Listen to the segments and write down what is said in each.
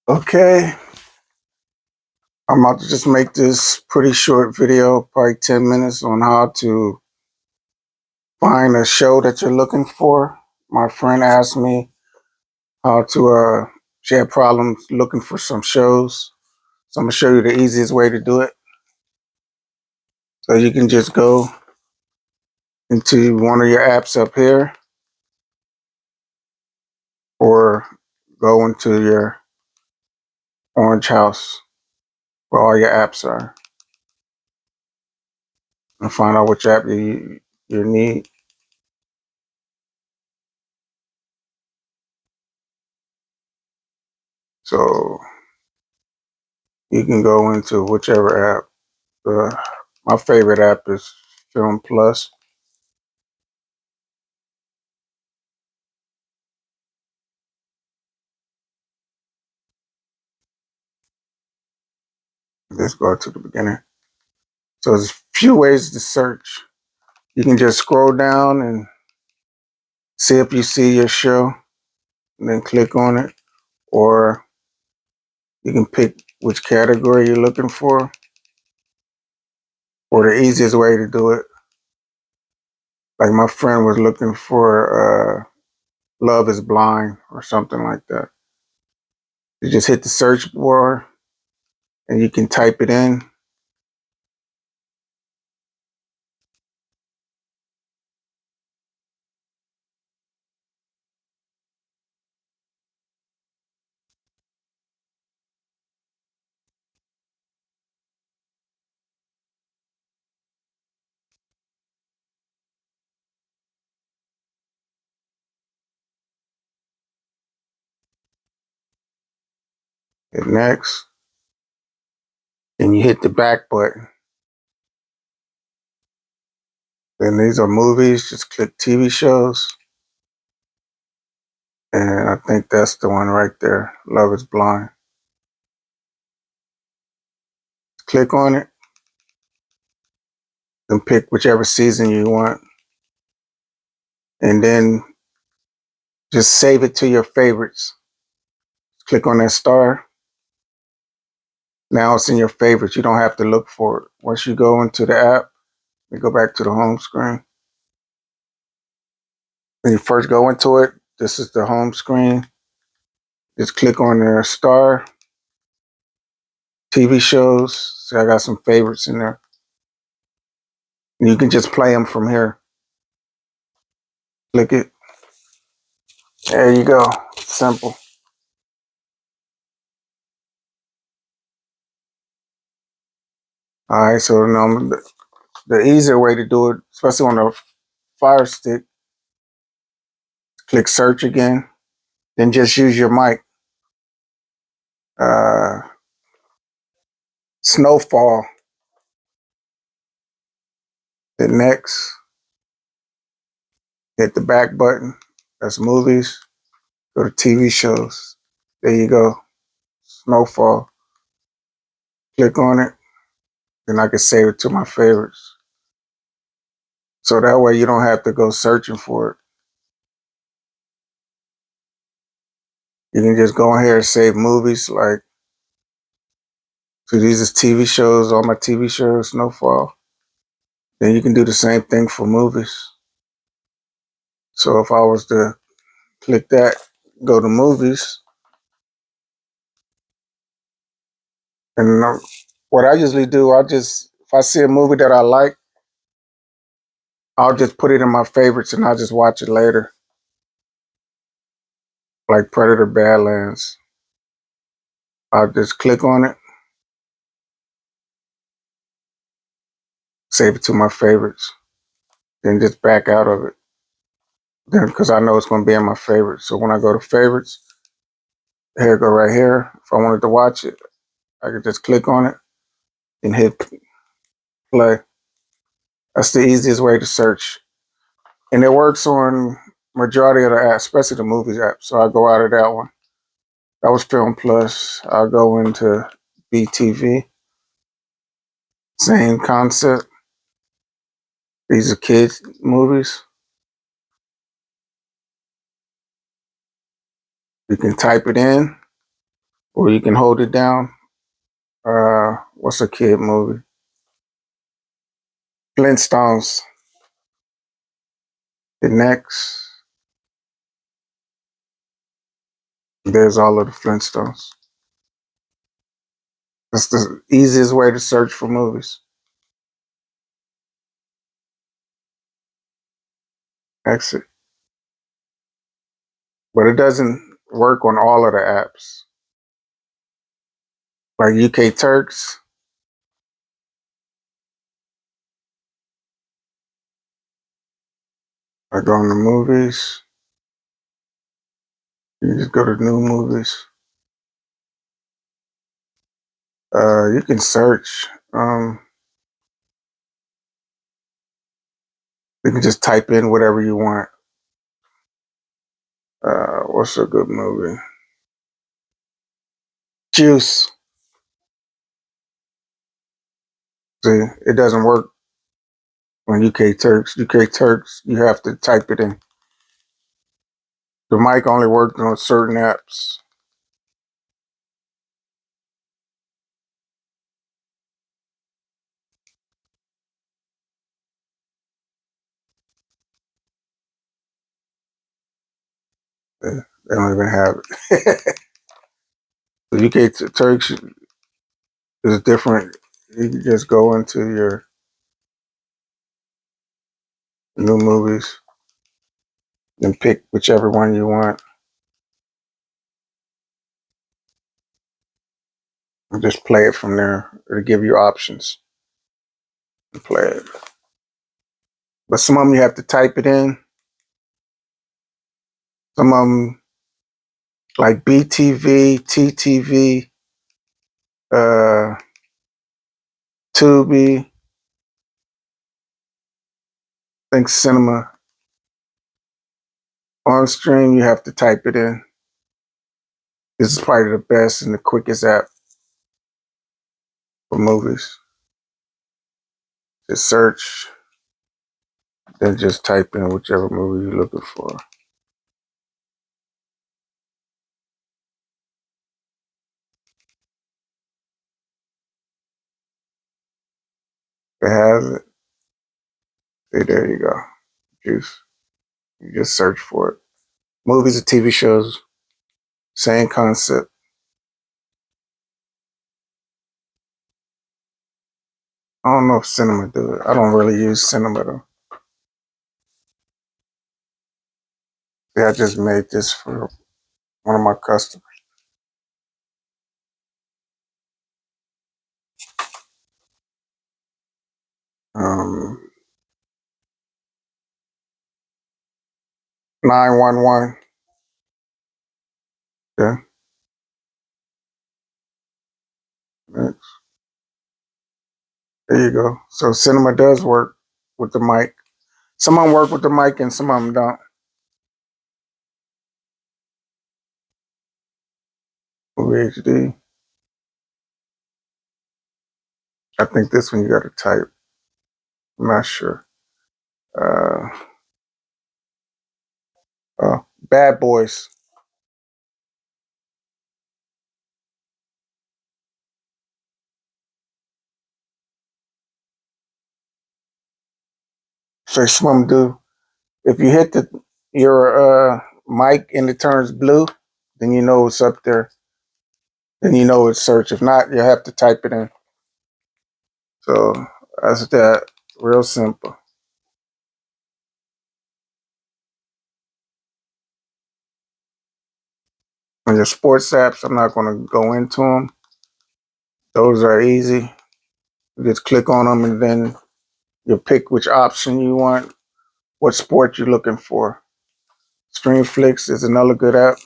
Okay, I'm about to just make this pretty short video, probably 10 minutes, on how to find a show that you're looking for. My friend asked me how to, she had problems looking for some shows. So I'm gonna show you the easiest way to do it. So you can just go into one of your apps up here or go into your orange house where all your apps are and find out which app you need. So you can go into whichever app. My favorite app is Film Plus. Let's go to the beginning. So there's a few ways to search. You can just scroll down and see if you see your show and then click on it. Or you can pick which category you're looking for. Or the easiest way to do it, like my friend was looking for Love is Blind or something like that. You just hit the search bar and you can type it in. Hit next. And you hit the back button. Then these are movies. Just click TV shows. And I think that's the one right there. Love is Blind. Click on it and pick whichever season you want. And then just save it to your favorites. Click on that star. Now it's in your favorites. You don't have to look for it. Once you go into the app, you go back to the home screen. When you first go into it, this is the home screen. Just click on the star. TV shows. See, I got some favorites in there. And you can just play them from here. Click it. There you go. Simple. All right, so now the easier way to do it, especially on a Fire Stick, click search again, then just use your mic. Uh, Snowfall. Hit next. Hit the back button. That's movies. Go to TV shows. There you go. Snowfall. Click on it. Then I can save it to my favorites. So that way you don't have to go searching for it. You can just go in here and save movies. Like, so these is TV shows, all my TV shows, Snowfall. Then you can do the same thing for movies. So if I was to click that, go to movies, and what I usually do, if I see a movie that I like, I'll just put it in my favorites and I'll just watch it later. Like Predator Badlands. I'll just click on it, save it to my favorites, then just back out of it. Then, because I know it's going to be in my favorites. So when I go to favorites, here, go right here. If I wanted to watch it, I could just click on it and hit play. That's the easiest way to search. And it works on majority of the apps, especially the movies app. So I go out of that one. That was Film Plus. I'll go into BTV. Same concept. These are kids' movies. You can type it in or you can hold it down. What's a kid movie? Flintstones. The next, there's all of the Flintstones. That's the easiest way to search for movies. Exit. But it doesn't work on all of the apps. Like UK Turks, I go into movies. You just go to new movies. You can search. You can just type in whatever you want. What's a good movie? Juice. See, it doesn't work on UK Turks. UK Turks, you have to type it in. The mic only worked on certain apps. They don't even have it. The UK Turks is different. You can just go into your new movies and pick whichever one you want and just play it from there. It'll give you options to play it. But some of them you have to type it in. Some of them, like BTV, TTV, uh, Tubi, I think Cinema. On stream, you have to type it in. This is probably the best and the quickest app for movies. Just search, then just type in whichever movie you're looking for. It has it. See, there you go. Juice. You just search for it. Movies and TV shows, same concept. I don't know if Cinema do it. I don't really use Cinema though. See, I just made this for one of my customers. Um, 911. Yeah. Next. There you go. So Cinema does work with the mic. Some of them work with the mic and some of them don't. Movie HD. I think this one you got to type. I'm not sure. Uh, Bad Boys. So some of them do. If you hit your mic and it turns blue, then you know it's up there. Then you know it's search. If not, you have to type it in. So that's that. Real simple. On your sports apps, I'm not going to go into them. Those are easy. You just click on them and then you pick which option you want, what sport you're looking for. Streamflix is another good app.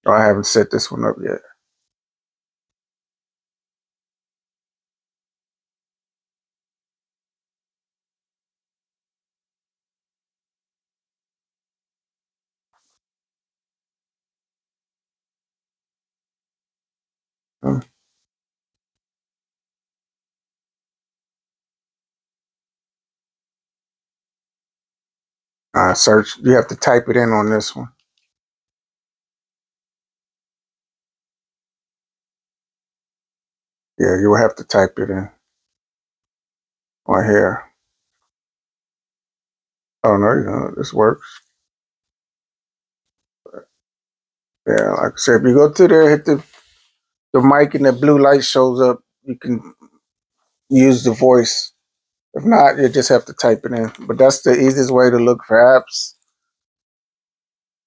Oh, I haven't set this one up yet. Hmm. Search. You have to type it in on this one. Yeah, you will have to type it in on here. Oh no, this works. Yeah, like I said, if you go to there, hit the mic and the blue light shows up, you can use the voice. If not, you just have to type it in. But that's the easiest way to look for apps.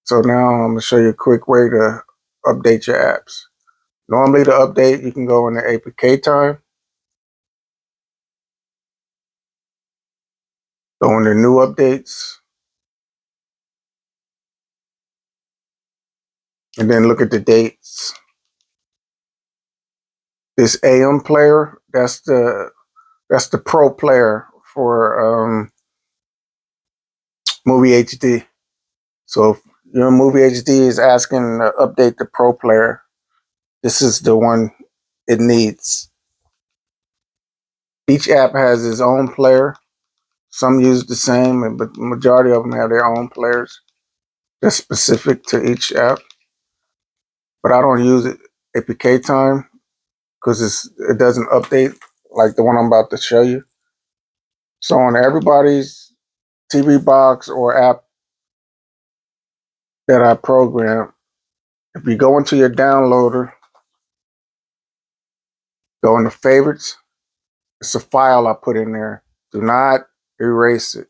So now I'm gonna show you a quick way to update your apps. Normally to update, you can go in the APK time, go into new updates, and then look at the dates. This AM player, that's the pro player for Movie HD. So if your Movie HD is asking to update the pro player, this is the one it needs. Each app has its own player. Some use the same, but the majority of them have their own players that's specific to each app. But I don't use it APK time because it doesn't update like the one I'm about to show you. So on everybody's TV box or app that I program, if you go into your downloader, go into favorites, it's a file I put in there. Do not erase it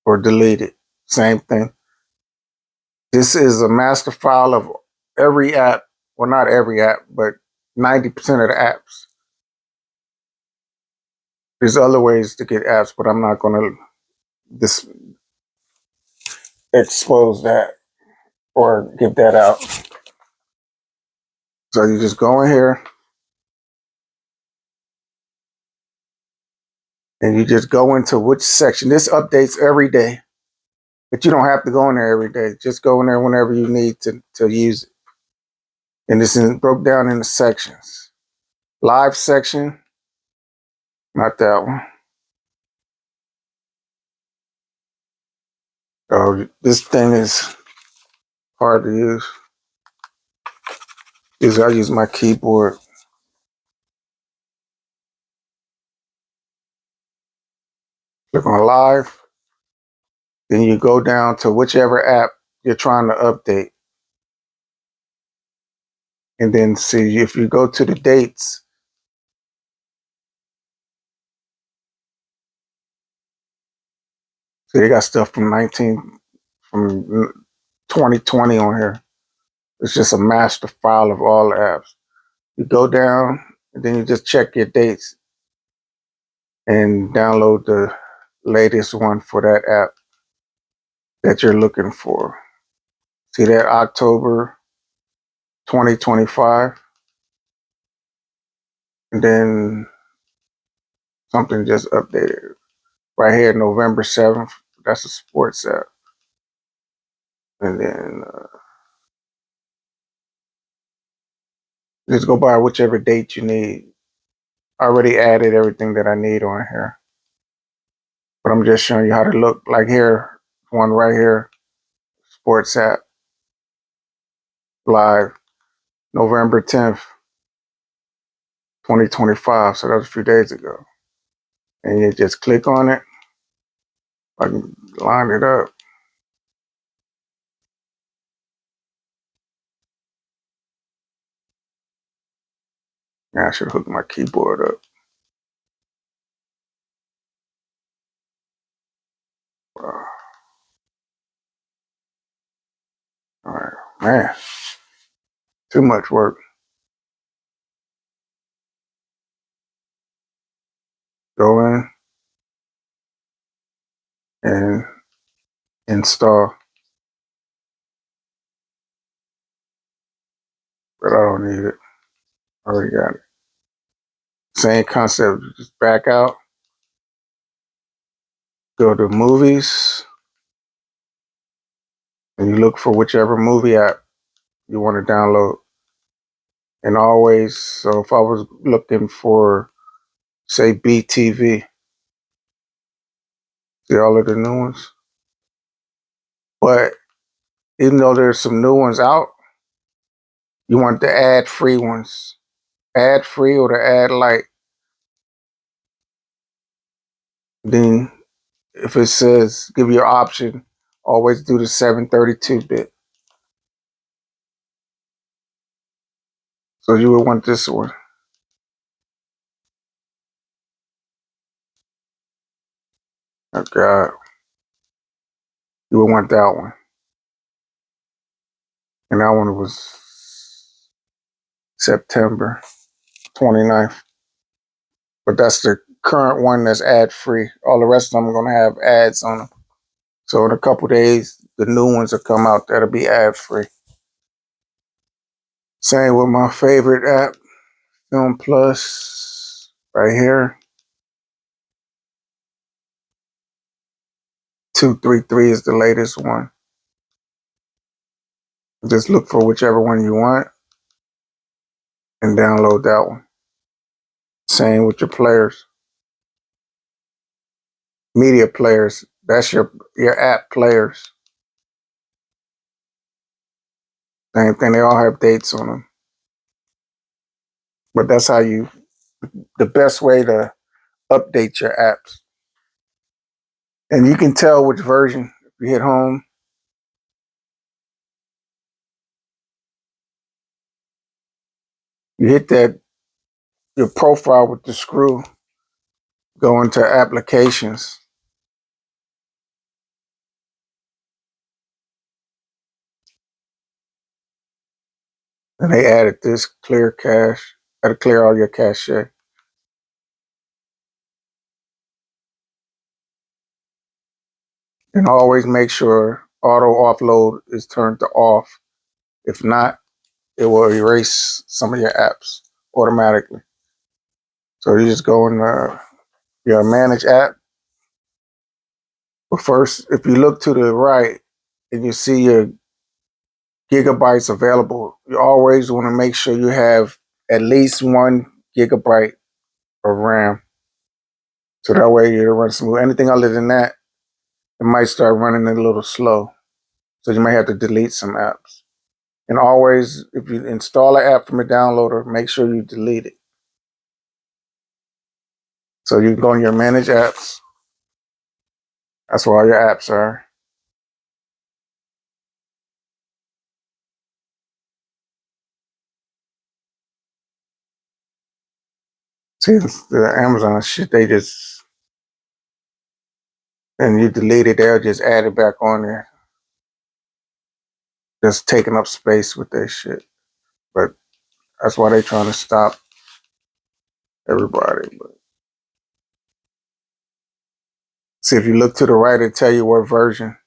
or delete it. Same thing. This is a master file of every app. Well, not every app, but 90% of the apps. There's other ways to get apps, but I'm not going to expose that or give that out. So you just go in here and you just go into which section. This updates every day, but you don't have to go in there every day. Just go in there whenever you need to use it. And this is broke down into sections. Live section, not that one. Oh, this thing is hard to use. I use my keyboard. Click on live. Then you go down to whichever app you're trying to update. And then see if you go to the dates. So they got stuff from 2020 on here. It's just a master file of all the apps. You go down and then you just check your dates and download the latest one for that app that you're looking for. See that October 2025? And then something just updated. Right here, November 7th. That's a sports app. And then just go by whichever date you need. I already added everything that I need on here. But I'm just showing you how to look. Like here, one right here, sports app, live, November 10th, 2025. So that was a few days ago. And you just click on it. I can line it up. Now I should hook my keyboard up. All right, man, too much work. Go in and install. But I don't need it. I already got it. Same concept. Just back out. Go to movies. And you look for whichever movie app you want to download. And always, so if I was looking for, say, BTV, see all of the new ones? But even though there's some new ones out, you want the ad-free ones. ad free or the ad light, then if it says give you an option, always do the 732-bit. So you would want this one. Oh God, you would want that one. And that one was September 29th. But that's the current one that's ad free. All the rest of them are gonna have ads on them. So in a couple days, the new ones will come out that'll be ad free. Same with my favorite app, Film Plus, right here. 233 is the latest one. Just look for whichever one you want and download that one. Same with your players. Media players, that's your app players. Same thing, they all have dates on them. But that's the best way to update your apps. And you can tell which version. If you hit home, you hit your profile with the screw, go into applications. And they added this clear cache. That'll clear all your cache. And always make sure auto offload is turned to off. If not, it will erase some of your apps automatically. So you just go in your manage app. But first, if you look to the right and you see your gigabytes available, you always want to make sure you have at least 1 gigabyte of RAM. So that way it'll run smooth. Anything other than that, it might start running a little slow. So you might have to delete some apps. And always, if you install an app from a downloader, make sure you delete it. So you can go in your manage apps. That's where all your apps are. See, the Amazon shit, they just, and you delete it, they'll just add it back on there. Just taking up space with their shit. But that's why they're trying to stop everybody. But see, if you look to the right, it'll tell you what version.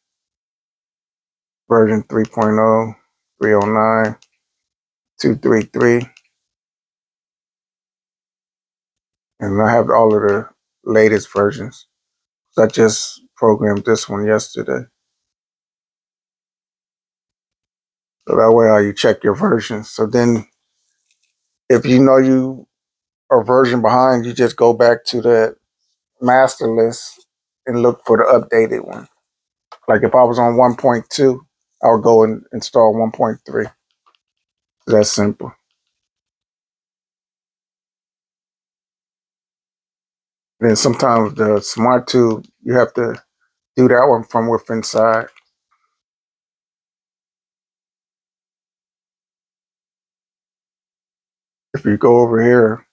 Version 3.0, 309, 233. And I have all of the latest versions. So I just programmed this one yesterday. So that way you check your versions. So then if you know you are version behind, you just go back to the master list and look for the updated one. Like if I was on 1.2, I would go and install 1.3. That's simple. Then sometimes the Smart Tube, you have to do that one from within inside. If you go over here,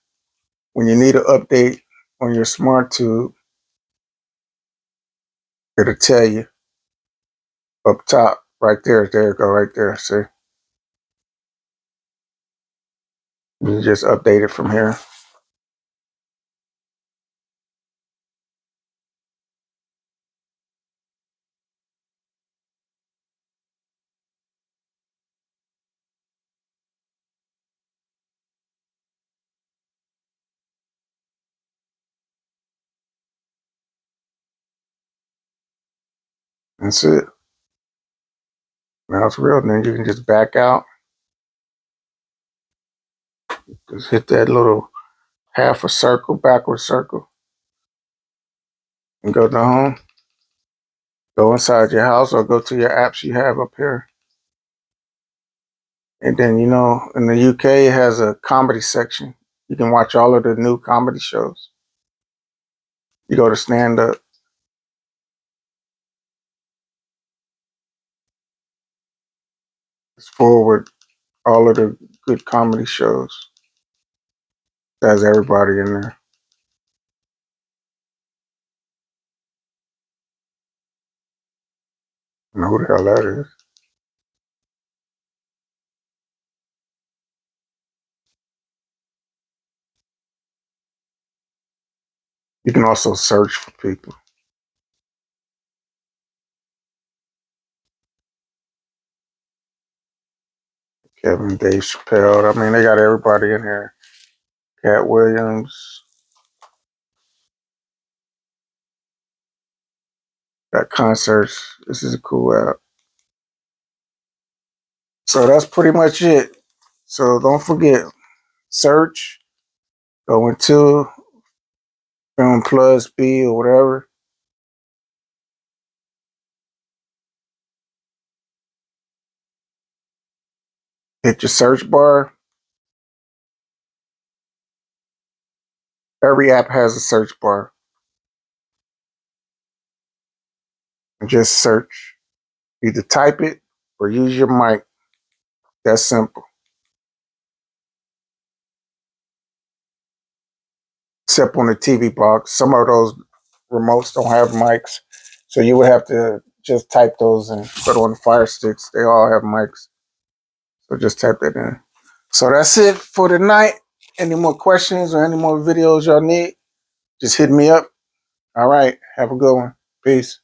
when you need an update on your Smart Tube, it'll tell you up top, right there. There you go, right there. See? You just update it from here. That's it. Now it's real. Then you can just back out. Just hit that little half a circle, backward circle, and go to home. Go inside your house or go to your apps you have up here. And then, in the UK, it has a comedy section. You can watch all of the new comedy shows. You go to stand up. It's full with all of the good comedy shows. There's everybody in there. I know who the hell that is. You can also search for people. Kevin, Dave Chappelle. I mean, they got everybody in here. Cat Williams. Got concerts. This is a cool app. So that's pretty much it. So don't forget, search, go into Film Plus B or whatever. Hit your search bar. Every app has a search bar. And just search. Either type it or use your mic. That's simple. Except on the TV box. Some of those remotes don't have mics. So you would have to just type those in. But on the Fire Sticks, they all have mics. So just type that in. So that's it for tonight. Any more questions or any more videos y'all need, just hit me up. All right. Have a good one. Peace.